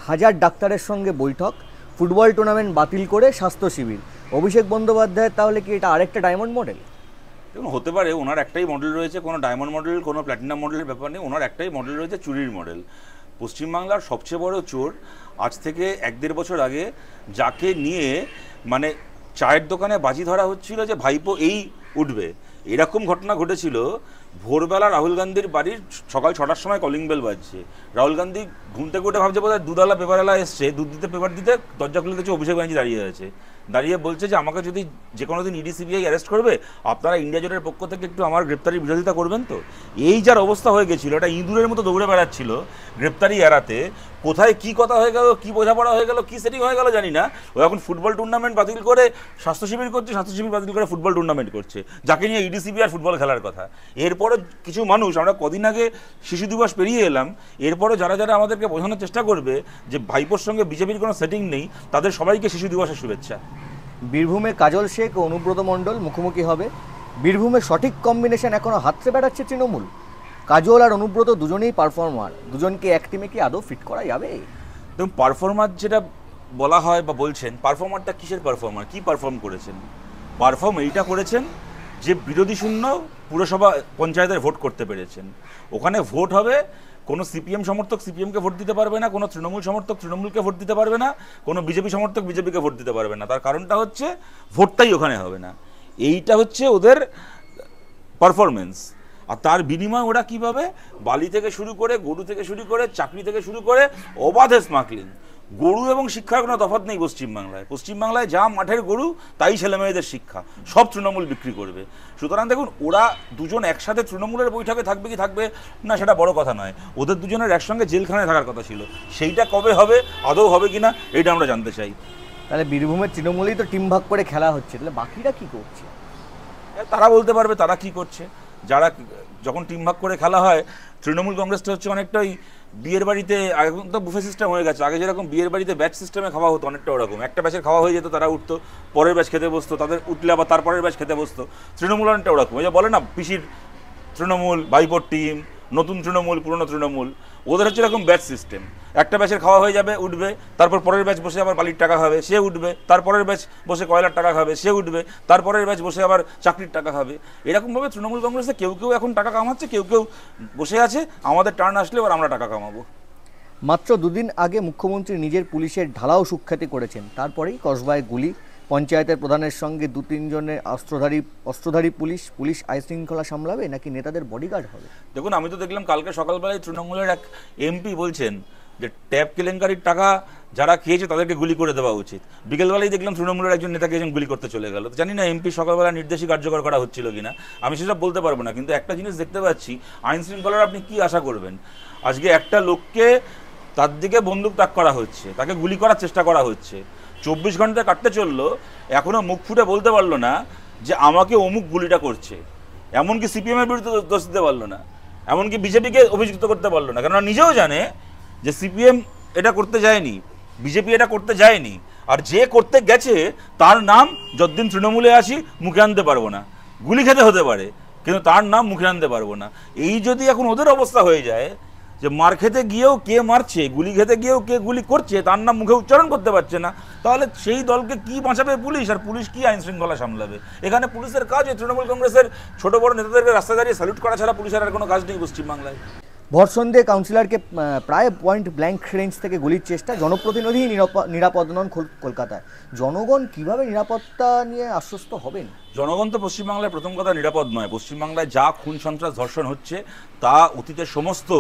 হাজার ডাক্তারের সঙ্গে বৈঠক, ফুটবল টুর্নামেন্ট বাতিল করে স্বাস্থ্য শিবির। অভিষেক বন্দ্যোপাধ্যায়ের তাহলে কি এটা আরেকটা ডায়মন্ড মডেল? দেখুন, হতে পারে ওনার একটাই মডেল রয়েছে, কোনো ডায়মন্ড মডেল কোনো প্ল্যাটিনাম মডেলের ব্যাপার নেই। ওনার একটাই মডেল রয়েছে, চুরির মডেল। পশ্চিমবাংলার সবচেয়ে বড় চোর আজ থেকে 1-1.5 বছর আগে যাকে নিয়ে মানে চায়ের দোকানে বাজি ধরা হচ্ছিল যে ভাইপো এই উঠবে, এরকম ঘটনা ঘটেছিল। ভোরবেলা রাহুল গান্ধীর বাড়ির সকাল 6টার সময় কলিং বেল বাজছে। রাহুল গান্ধী ঘুম থেকে উঠে ভাবছে বোধহয় দুধওয়ালা পেপারওয়ালা এসছে, দুধ দিতে পেপার দিতে দরজা খুলে দেখছে অভিষেক ব্যানার্জি দাঁড়িয়ে আছে। দাঁড়িয়ে বলছে যে আমাকে যদি যে কোনো দিন ইডি সিবিআই অ্যারেস্ট করবে, আপনারা ইন্ডিয়া জোটের পক্ষ থেকে একটু আমার গ্রেপ্তারির বিরোধিতা করবেন তো। এই যার অবস্থা হয়ে গেছিলো, এটা ইঁদুরের মতো দৌড়ে বেড়াচ্ছিল গ্রেপ্তারি এড়াতে। কোথায় কি কথা হয়ে গেল, কি বোঝাপড়া হয়ে গেল, কি সেটিং হয়ে গেল জানি না। ও এখন ফুটবল টুর্নামেন্ট বাতিল করে স্বাস্থ্য শিবির করছে, স্বাস্থ্য শিবির বাতিল করে ফুটবল টুর্নামেন্ট করছে, যাকে নিয়ে ইডি সিবিআই আর ফুটবল খেলার কথা। এরপরও কিছু মানুষ, আমরা কদিন আগে শিশু দিবস পেরিয়ে এলাম, এরপরও যারা যারা আমাদেরকে বোঝানোর চেষ্টা করবে যে ভাইপোর সঙ্গে বিজেপির কোনো সেটিং নেই, তাদের সবাইকে শিশু দিবসের শুভেচ্ছা। বীরভূমে কাজল শেখ ও অনুব্রত মণ্ডল মুখোমুখি হবে। বীরভূমে সঠিক কম্বিনেশন এখনও হাতড়ে বেড়াচ্ছে তৃণমূল। কাজল আর অনুব্রত দুজনেই পারফর্মার, দুজনকে এক টিমে কি আদৌ ফিট করা যাবে? দেখুন, পারফর্মার যেটা বলা হয় বা বলছেন, পারফর্মারটা কিসের পারফর্মার, কি পারফর্ম করেছেন? পারফর্ম এইটা করেছেন যে বিরোধী শূন্য পুরসভা পঞ্চায়েতের ভোট করতে পেরেছেন। ওখানে ভোট হবে, কোনো সিপিএম সমর্থক সিপিএমকে ভোট দিতে পারবে না, কোনো তৃণমূল সমর্থক তৃণমূলকে ভোট দিতে পারবে না, কোনো বিজেপি সমর্থক বিজেপিকে ভোট দিতে পারবে না। তার কারণটা হচ্ছে ভোটটাই ওখানে হবে না। এইটা হচ্ছে ওদের পারফরমেন্স। আর তার বিনিময়ে ওরা কীভাবে বালি থেকে শুরু করে, গরু থেকে শুরু করে, চাকরি থেকে শুরু করে অবাধে স্মাগলিং। গরু এবং শিক্ষার কোনো তফাৎ নেই পশ্চিমবাংলায়। পশ্চিমবাংলায় যা মাঠের গরু তাই ছেলেমেয়েদের শিক্ষা, সব তৃণমূল বিক্রি করবে। সুতরাং দেখুন, ওরা দুজন একসাথে তৃণমূলের বৈঠকে থাকবে কি থাকবে না সেটা বড় কথা নয়। ওদের দুজনের একসঙ্গে জেলখানায় থাকার কথা ছিল, সেইটা কবে হবে, আদৌ হবে কিনা এইটা আমরা জানতে চাই। তাহলে বীরভূমের তৃণমূলেই তো টিম ভাগ করে খেলা হচ্ছে, তাহলে বাকিরা কি করছে? তারা বলতে পারবে তারা কি করছে। যারা যখন টিম ভাগ করে খেলা হয়, তৃণমূল কংগ্রেসটা হচ্ছে অনেকটাই বিয়ের বাড়িতে, এখন তো বুফে সিস্টেম হয়ে গেছে। আগে যেরকম বিয়ের বাড়িতে ব্যাচ সিস্টেমে খাওয়া হতো, অনেকটা ওরকম। একটা ব্যাচের খাওয়া হয়ে যেত, তারা উঠতো, পরের ব্যাচ খেতে বসতো, তাদের উঠলে আবার তারপরের ব্যাচ খেতে বসতো। তৃণমূল অনেকটা ওরকম। ওই যে বলে না, পিসির তৃণমূল, ভাইপোর টিম, নতুন তৃণমূল, পুরনো তৃণমূল, ওদের হচ্ছে এরকম ব্যাচ সিস্টেম। একটা ব্যাচের খাওয়া হয়ে যাবে, উঠবে, তারপর পরের ব্যাচ বসে আবার বালির টাকা খাবে, সে উঠবে, তারপরের ব্যাচ বসে কয়লার টাকা খাবে, সে উঠবে, তারপরের ব্যাচ বসে আবার চাকরির টাকা খাবে। এরকমভাবে তৃণমূল কংগ্রেসে কেউ কেউ এখন টাকা কামাচ্ছে, কেউ কেউ বসে আছে, আমাদের টার্ন আসলে এবার আমরা টাকা কামাবো। মাত্র দুদিন আগে মুখ্যমন্ত্রী নিজের পুলিশের ঢালাও সুখ্যাতি করেছেন, তারপরেই কসবায় গুলি। পঞ্চায়েতের প্রধানের সঙ্গে 2-3 জনের অস্ত্রধারী পুলিশ আইনশৃঙ্খলা সামলাবে নাকি নেতাদের বডিগার্ড হবে? দেখুন, আমি তো দেখলাম কালকে সকালবেলায় তৃণমূলের এক এমপি বলছেন যে ট্যাব কেলেঙ্কারির টাকা যারা খেয়েছে তাদেরকে গুলি করে দেওয়া উচিত। বিকেলবেলায় দেখলাম তৃণমূলের একজন নেতাকে একজন গুলি করতে চলে গেল। জানি না এমপি সকালবেলা নির্দেশই কার্যকর করা হচ্ছিল কিনা, আমি সেসব বলতে পারবো না। কিন্তু একটা জিনিস দেখতে পাচ্ছি, আইন শৃঙ্খলার আপনি কি আশা করবেন? আজকে একটা লোককে তার দিকে বন্দুক তাক করা হচ্ছে, তাকে গুলি করার চেষ্টা করা হচ্ছে, 24 ঘন্টা কাটতে চললো, এখনো মুখ ফুটে বলতে পারলো না যে আমাকে অমুক গুলিটা করছে। এমনকি সিপিএমের বিরুদ্ধে দোষ দিতে পারলো না, এমনকি বিজেপিকে অভিযুক্ত করতে পারলো না, কেননা নিজেও জানে যে সিপিএম এটা করতে যায়নি, বিজেপি এটা করতে যায়নি। আর যে করতে গেছে তার নাম যতদিন তৃণমূলে আসি মুখে আনতে পারবো না। গুলি খেতে হতে পারে, কিন্তু তার নাম মুখে আনতে পারবো না। এই যদি এখন ওদের অবস্থা হয়ে যায় যে মার খেতে গিয়েও কে মারছে, গুলি খেতে গিয়েও কে গুলি করছে, তার নাম মুখে উচ্চারণ করতে পারছে না, তাহলে সেই দলকে কি বাঁচাবে পুলিশ? আর পুলিশ কি আইন শৃঙ্খলা সামলাবে? এখানে পুলিশের কাজ ওই তৃণমূল কংগ্রেসের ছোট বড় নেতাদেরকে রাস্তায় দাঁড়িয়ে স্যালুট করা ছাড়া পুলিশের আর কোনো কাজ নেই পশ্চিমবাংলায়। ভর্সন দিয়ে কাউন্সিলরকে প্রায় পয়েন্ট ব্ল্যাঙ্ক রেঞ্জ থেকে গুলির চেষ্টা, জনপ্রতিনিধি নিরাপদ নন কলকাতায়। জনগণ কিভাবে নিরাপত্তা নিয়ে আশ্বস্ত হবেন? জনগণ তো পশ্চিমবাংলায় প্রথম কথা নিরাপদ নয়। পশ্চিমবাংলায় যা খুন সন্ত্রাস ধর্ষণ হচ্ছে তা অতীতের সমস্ত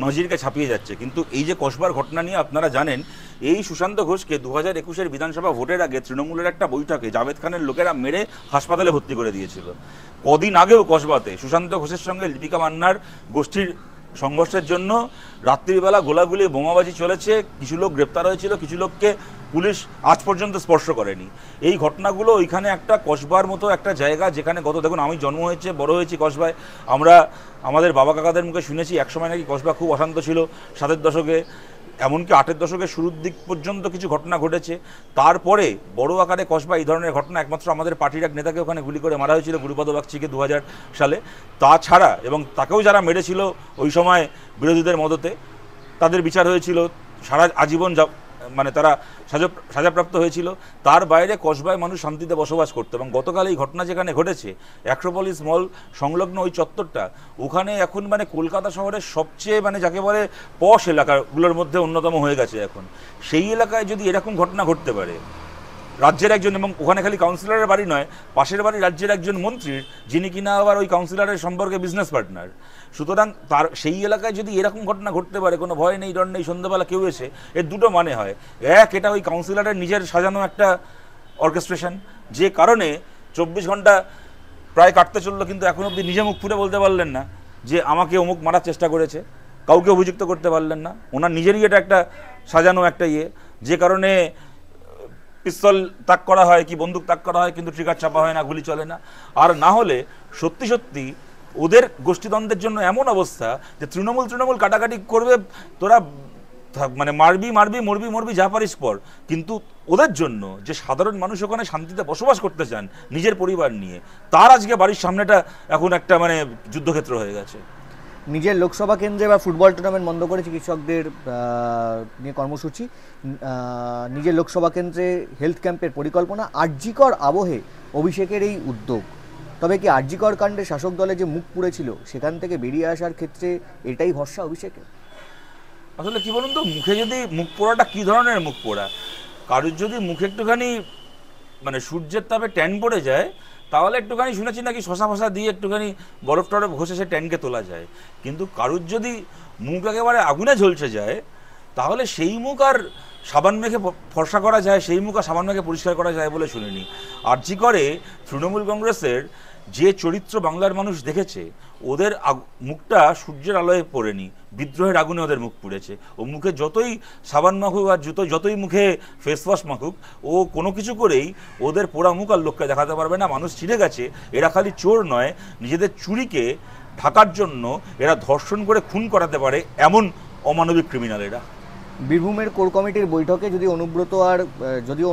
নজিরকে ছাপিয়ে যাচ্ছে। কিন্তু এই যে কসবার ঘটনা নিয়ে আপনারা জানেন, এই সুশান্ত ঘোষকে 2021-এর বিধানসভা ভোটের আগে তৃণমূলের একটা বৈঠকে জাভেদ খানের লোকেরা মেরে হাসপাতালে ভর্তি করে দিয়েছিল। কদিন আগেও কসবাতে সুশান্ত ঘোষের সঙ্গে লিপিকা মান্নার গোষ্ঠীর সংঘর্ষের জন্য রাত্রিবেলা গোলাগুলি বোমাবাজি চলেছে, কিছু লোক গ্রেপ্তার হয়েছিল, কিছু লোককে পুলিশ আজ পর্যন্ত স্পর্শ করেনি। এই ঘটনাগুলো ওইখানে একটা কসবার মতো একটা জায়গা, যেখানে দেখুন, আমি জন্ম হয়েছে বড় হয়েছি কসবায়, আমরা আমাদের বাবা কাকাদের মুখে শুনেছি একসময় নাকি কসবা খুব অশান্ত ছিল 7-এর দশকে, এমনকি 8-এর দশকের শুরুর দিক পর্যন্ত কিছু ঘটনা ঘটেছে। তারপরে বড় আকারে কসবা এই ধরনের ঘটনা একমাত্র আমাদের পার্টির এক নেতাকে ওখানে গুলি করে মারা হয়েছিল, গুরুপদ বাগচিকে 2000 সালে। তাছাড়া এবং তাকেও যারা মেরেছিল ওই সময় বিরোধীদের মদতে, তাদের বিচার হয়েছিল, সারা আজীবন মানে তারা সাজাপ্রাপ্ত হয়েছিল। তার বাইরে কসবায় মানুষ শান্তিতে বসবাস করতো, এবং গতকাল এই ঘটনা যেখানে ঘটেছে অ্যাক্রোপলিস মল সংলগ্ন ওই চত্বরটা, ওখানে এখন মানে কলকাতা শহরের সবচেয়ে মানে যাকে বলে পশ এলাকাগুলোর মধ্যে অন্যতম হয়ে গেছে এখন। সেই এলাকায় যদি এরকম ঘটনা ঘটতে পারে, রাজ্যের একজন, এবং ওখানে খালি কাউন্সিলরের বাড়ি নয়, পাশের বাড়ি রাজ্যের একজন মন্ত্রীর, যিনি কিনা আবার ওই কাউন্সিলরের সম্পর্কে বিজনেস পার্টনার, সুতরাং তার সেই এলাকায় যদি এরকম ঘটনা ঘটতে পারে, কোনো ভয় নেই ডর নেই, সন্ধ্যাবেলা কেউ এসে, এর দুটো মানে হয়। এক, এটা ওই কাউন্সিলরের নিজের সাজানো একটা অর্কেস্ট্রেশন, যে কারণে 24 ঘন্টা প্রায় কাটতে চললো, কিন্তু এখন অবধি নিজে মুখ ফুটে বলতে পারলেন না যে আমাকে অমুক মারার চেষ্টা করেছে, কাউকে অভিযুক্ত করতে পারলেন না। ওনার নিজেরই এটা একটা সাজানো একটা যে কারণে পিস্তল তাক করা হয় কি বন্দুক তাক করা হয়, কিন্তু ট্রিগার চাপা হয় না, গুলি চলে না। আর না হলে সত্যি সত্যি ওদের গোষ্ঠীদ্বন্দ্বের জন্য এমন অবস্থা যে তৃণমূল কাটাকাটি করবে, তোরা মানে মরবি যা পারিস পর, কিন্তু ওদের জন্য যে সাধারণ মানুষ ওখানে শান্তিতে বসবাস করতে চান নিজের পরিবার নিয়ে, তার আজকে বাড়ির সামনেটা এখন একটা মানে যুদ্ধক্ষেত্র হয়ে গেছে। নিজের লোকসভা কেন্দ্রে বা ফুটবল টুর্নামেন্ট বন্ধ করে চিকিৎসকদের নিয়ে কর্মসূচি, নিজের লোকসভা কেন্দ্রে হেলথ ক্যাম্পের পরিকল্পনা, আরজিকর আবহে অভিষেকের এই উদ্যোগ। তবে কি আরজিকর কাণ্ডে শাসক দলে যে মুখ পুড়েছিল সেখান থেকে বেরিয়ে আসার ক্ষেত্রে এটাই ভরসা অভিষেকের? আসলে কি বলুন তো, মুখে যদি মুখ পোড়াটা কী ধরনের মুখ পোড়া, কারোর যদি মুখে একটুখানি মানে সূর্যের তাপে ট্যান পড়ে যায়, তাহলে একটুখানি শুনেছি নাকি শশা ফসা দিয়ে একটুখানি বরফ টরফ ঘষে সে ট্যানকে তোলা যায়। কিন্তু কারুর যদি মুখ একেবারে আগুনে ঝলসে যায়, তাহলে সেই মুখ আর সাবান মেখে ফর্সা করা যায়, সেই মুখ আর সাবান মেখে পরিষ্কার করা যায় বলে শুনিনি। আরজি করে তৃণমূল কংগ্রেসের যে চরিত্র বাংলার মানুষ দেখেছে, ওদের মুখটা সূর্যের আলোয় পড়েনি, বিদ্রোহের আগুনে ওদের মুখ পুড়েছে। ও মুখে যতই সাবান মাখুক আর যতই মুখে ফেস ওয়াশ মাখুক, ও কোনো কিছু করেই ওদের পোড়া মুখ আর লোককে দেখাতে পারবে না। মানুষ চিড়ে গেছে এরা খালি চোর নয়, নিজেদের চুরিকে ঢাকার জন্য এরা ধর্ষণ করে খুন করাতে পারে এমন অমানবিক ক্রিমিনাল এরা। বীরভূমের কোর কমিটির বৈঠকে যদিও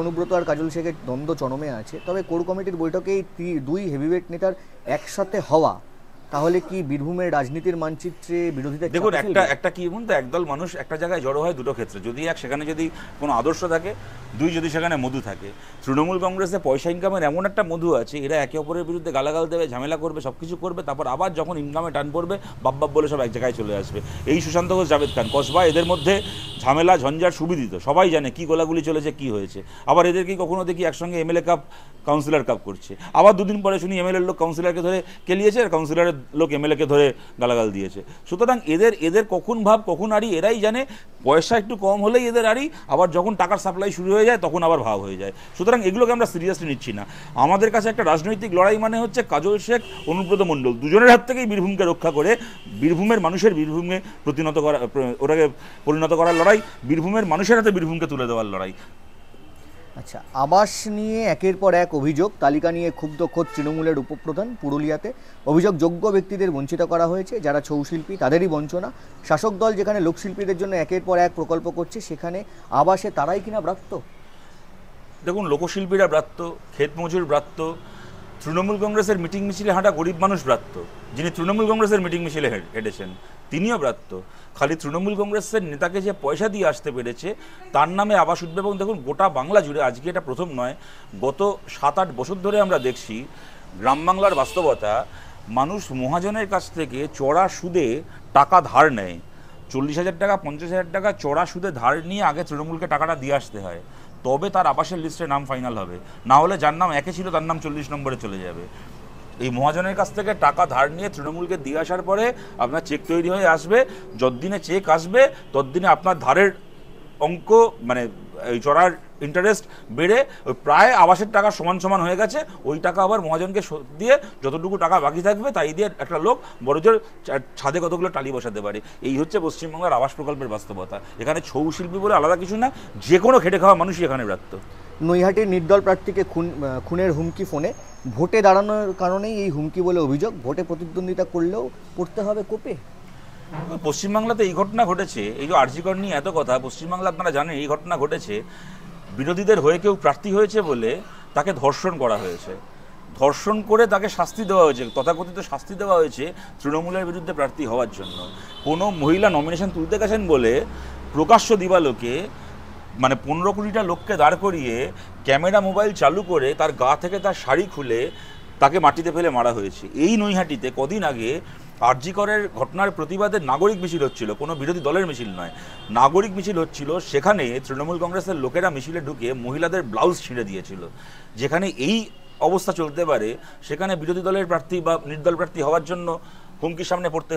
অনুব্রত আর কাজল শেখের দ্বন্দ্ব চরমে আছে, তবে কোর কমিটির বৈঠকেই দুই হেভিওয়েট নেতার একসাথে হওয়া তাহলে কি বীরভূমের রাজনীতির মানচিত্রে বিরোধিতা? দেখুন, একটা কি বলুন তো, একদল মানুষ একটা জায়গায় জড়ো হয় দুটো ক্ষেত্রে, যদি সেখানে যদি কোনো আদর্শ থাকে, দুই যদি সেখানে মধু থাকে। তৃণমূল কংগ্রেসে পয়সা ইনকামের এমন একটা মধু আছে, এরা একে অপরের বিরুদ্ধে গালাগাল দেবে, ঝামেলা করবে, সব কিছু করবে, তারপর আবার যখন ইনকামে টান পড়বে বাপ বলে সব এক জায়গায় চলে আসবে। এই সুশান্ত ঘোষ, জাভেদ খান, কসবা, এদের মধ্যে ঝামেলা ঝঞ্ঝাট সুবিদিত, সবাই জানে কি গোলাগুলি চলেছে, কি হয়েছে। আবার এদেরকেই কখনো দেখি একসঙ্গে এমএলএ কাপ কাউন্সিলর কাপ করছে, আবার দুদিন পরে শুনি এমএলএর লোক কাউন্সিলরকে ধরে কেলিয়েছে আর কাউন্সিলরের লোক এমএলএকে ধরে গালাগাল দিয়েছে। সুতরাং এদের কখন ভাব কখন আড়ি এরাই জানে। পয়সা একটু কম হলেই এদের আড়ি, আবার যখন টাকার সাপ্লাই শুরু হয়ে যায় তখন আবার ভাব হয়ে যায়। সুতরাং এগুলোকে আমরা সিরিয়াসলি নিচ্ছি না। আমাদের কাছে একটা রাজনৈতিক লড়াই মানে হচ্ছে কাজল শেখ, অনুব্রত মণ্ডল, দুজনের হাত থেকেই বীরভূমকে রক্ষা করে বীরভূমের মানুষের বীরভূমে পরিণত করার লড়াই, বীরভূমের মানুষের হাতে বীরভূমকে তুলে দেওয়ার লড়াই। আচ্ছা, আবাস নিয়ে একের পর এক অভিযোগ, তালিকা নিয়ে ক্ষুব্ধ খোদ তৃণমূলের উপপ্রধান পুরুলিয়াতে। অভিযোগ, যোগ্য ব্যক্তিদের বঞ্চিত করা হয়েছে, যারা ছৌশিল্পী তাদেরই বঞ্চনা। শাসক দল যেখানে লোকশিল্পীদের জন্য একের পর এক প্রকল্প করছে, সেখানে আবাসে তারাই কিনা ব্রাত্য। দেখুন, লোকশিল্পীরা ব্রাত্য, ক্ষেত মজুর ব্রাত্য, তৃণমূল কংগ্রেসের মিটিং মিছিলে হাঁটা গরিব মানুষ ব্রাত্য, যিনি তৃণমূল কংগ্রেসের মিটিং মিছিলে হেঁটেছেন তিনিও ব্রাত্য। খালি তৃণমূল কংগ্রেসের নেতাকে যে পয়সা দিয়ে আসতে পেরেছে তার নামে আবাস উঠবে। এবং দেখুন, গোটা বাংলা জুড়ে আজকে এটা প্রথম নয়, গত 7-8 বছর ধরে আমরা দেখছি গ্রাম বাংলার বাস্তবতা, মানুষ মহাজনের কাছ থেকে চড়া সুদে টাকা ধার নেয়। 40,000 টাকা 50,000 টাকা চড়া সুদে ধার নিয়ে আগে তৃণমূলকে টাকাটা দিয়ে আসতে হয়, তবে তার আবাসের লিস্টে নাম ফাইনাল হবে। না হলে যার নাম 1-এ ছিল তার নাম 40 নম্বরে চলে যাবে। এই মহাজনের কাছ থেকে টাকা ধার নিয়ে তৃণমূলকে দিয়ে আসার পরে আপনার চেক তৈরি হয়ে আসবে, যতদিনে চেক আসবে ততদিনে আপনার ধারের অঙ্ক মানে এই চড়ার ইন্টারেস্ট বেড়ে ওই প্রায় আবাসের টাকা সমান সমান হয়ে গেছে। ওই টাকা আবার মহাজনকে দিয়ে যতটুকু টাকা বাকি থাকবে তাই দিয়ে একটা লোক বড়জোর ছাদে কতগুলো টালি বসাতে পারে। এই হচ্ছে পশ্চিমবঙ্গের আবাস প্রকল্পের বাস্তবতা। এখানে ছৌ শিল্পী বলে আলাদা কিছু না, যে কোনো খেটে খাওয়া মানুষই এখানে ব্রাত্য। নৈহাটির নির্দল প্রার্থীকে খুনের হুমকি ফোনে, ভোটে দাঁড়ানোর কারণেই এই হুমকি বলে অভিযোগ। ভোটে প্রতিদ্বন্দ্বিতা করলেও পড়তে হবে কোপে। পশ্চিমবাংলাতে এই ঘটনা ঘটেছে, এই যে আরজিকর নিয়ে এত কথা, পশ্চিমবাংলা আপনারা জানেন এই ঘটনা ঘটেছে। বিরোধীদের হয়ে কেউ প্রার্থী হয়েছে বলে তাকে ধর্ষণ করা হয়েছে, ধর্ষণ করে তাকে শাস্তি দেওয়া হয়েছে, তথাকথিত শাস্তি দেওয়া হয়েছে তৃণমূলের বিরুদ্ধে প্রার্থী হওয়ার জন্য। কোনো মহিলা নমিনেশন তুলতে গেছেন বলে প্রকাশ্য দিবালোকে মানে 15 কোটিটা লোককে দাঁড় করিয়ে ক্যামেরা মোবাইল চালু করে তার গা থেকে তার শাড়ি খুলে তাকে মাটিতে ফেলে মারা হয়েছে। এই নৈহাটিতে কদিন আগে আরজি করের ঘটনার প্রতিবাদে নাগরিক মিছিল হচ্ছিল, কোনো বিরোধী দলের মিছিল নয়, নাগরিক মিছিল হচ্ছিল। সেখানে তৃণমূল কংগ্রেসের লোকেরা মিছিলে ঢুকে মহিলাদের ব্লাউজ ছিঁড়ে দিয়েছিল। যেখানে এই অবস্থা চলতে পারে সেখানে বিরোধী দলের প্রার্থী বা নির্দল প্রার্থী হওয়ার জন্য হুমকির সামনে পড়তে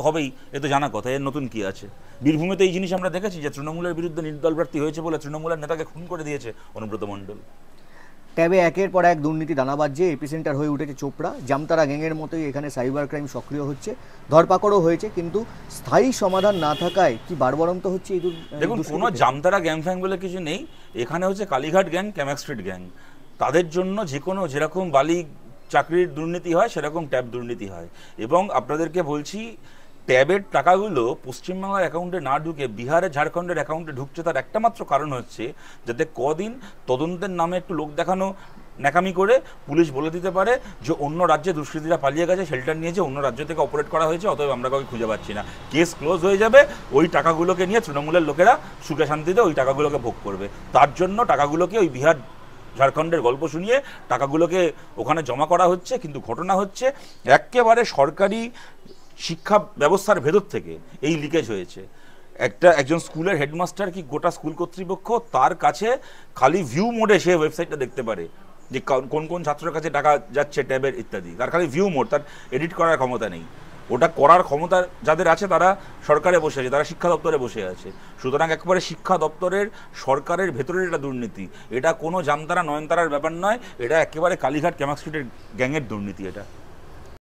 হবেই, এ তো জানা কথা। এর নতুন কি আছে? বীরভূমেতে এই জিনিস আমরা দেখেছি যে তৃণমূলের বিরুদ্ধে নির্দল প্রার্থী হয়েছে বলে তৃণমূলের নেতাকে খুন করে দিয়েছে অনুব্রত মণ্ডল। ট্যাবে একের পর এক দুর্নীতি দানা বাজছে, এপিসেন্টার হয়ে উঠেছে চোপড়া। জামতারা গ্যাংয়ের মতোই এখানে সাইবার ক্রাইম সক্রিয় হচ্ছে, ধরপাকড়ও হয়েছে, কিন্তু স্থায়ী সমাধান না থাকায় কি বাড়বাড়ন্ত হচ্ছে এই দেখুন, কোনো জামতারা গ্যাং ফ্যাং বলে কিছু নেই এখানে। হচ্ছে Kalighat gang, Camac street gang. তাদের জন্য যে কোনো যেরকম বালি চাকরির দুর্নীতি হয় সেরকম ট্যাব দুর্নীতি হয়। এবং আপনাদেরকে বলছি, ট্যাবের টাকাগুলো পশ্চিমবাংলার অ্যাকাউন্টে না ঢুকে বিহারে ঝাড়খণ্ডের অ্যাকাউন্টে ঢুকছে, তার একটা মাত্র কারণ হচ্ছে যাতে কদিন তদন্তের নামে একটু লোক দেখানো ন্যাকামি করে পুলিশ বলে দিতে পারে যে অন্য রাজ্যে দুষ্কৃতীরা পালিয়ে গেছে, শেল্টার নিয়েছে, অন্য রাজ্য থেকে অপারেট করা হয়েছে, অতএব আমরা কাউকে খুঁজে পাচ্ছি না। কেস ক্লোজ হয়ে যাবে, ওই টাকাগুলোকে নিয়ে তৃণমূলের লোকেরা সুখে শান্তিতে ওই টাকাগুলোকে ভোগ করবে। তার জন্য টাকাগুলোকে ওই বিহার ঝাড়খণ্ডের গল্প শুনিয়ে টাকাগুলোকে ওখানে জমা করা হচ্ছে। কিন্তু ঘটনা হচ্ছে একেবারে সরকারি শিক্ষা ব্যবস্থার ভেতর থেকে এই লিকেজ হয়েছে। একজন স্কুলের হেডমাস্টার কি গোটা স্কুল কর্তৃপক্ষ তার কাছে খালি ভিউ মোডে সে ওয়েবসাইটটা দেখতে পারে যে কোন কোন ছাত্রের কাছে টাকা যাচ্ছে ট্যাবের ইত্যাদি, তার খালি ভিউ মোড, তার এডিট করার ক্ষমতা নেই। ওটা করার ক্ষমতা যাদের আছে তারা সরকারে বসে আছে, তারা শিক্ষা দপ্তরে বসে আছে। সুতরাং একবারে শিক্ষা দপ্তরের সরকারের ভেতরের এটা দুর্নীতি, এটা কোনো জামতারা নয়নতারার ব্যাপার নয়, এটা একেবারে কালীঘাট ক্যামাক স্ট্রিটের গ্যাংয়ের দুর্নীতি এটা।